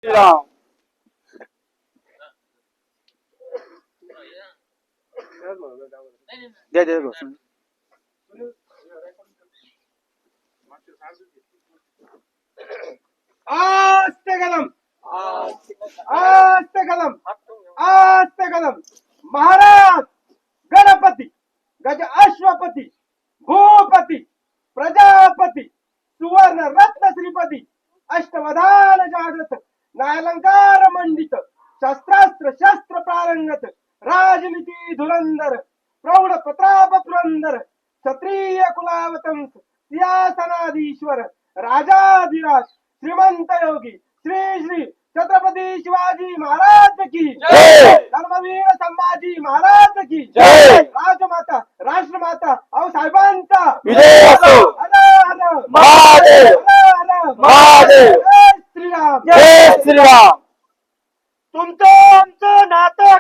श्रीराम. द्या द्या घोषणा. आस्ते कलम आस्ते कलम आस्ते कलम. महाराज गणपती गज अश्वपती भूपती प्रजापती सुवर्ण रत्न श्रीपती अष्टवधान जागृत नालंकार मंडित शस्त्रास्त्र शस्त्र प्रारंगत राजनीती धुरंधर प्रौढ प्रताप पुरंदर क्षत्रिय कुलावतंस सिंहासनाधीश्वर राजाधिराज श्रीमंत योगी श्री श्री छत्रपती शिवाजी महाराज की जय. धर्मवीर संभाजी महाराज की जय. राजमाता राष्ट्रमाता औ साहेबांचा विजय असो. हर हर महादेव. हर हर महादेव. जय श्रीराम. जय श्रीराम. तुमचं आमचं नातं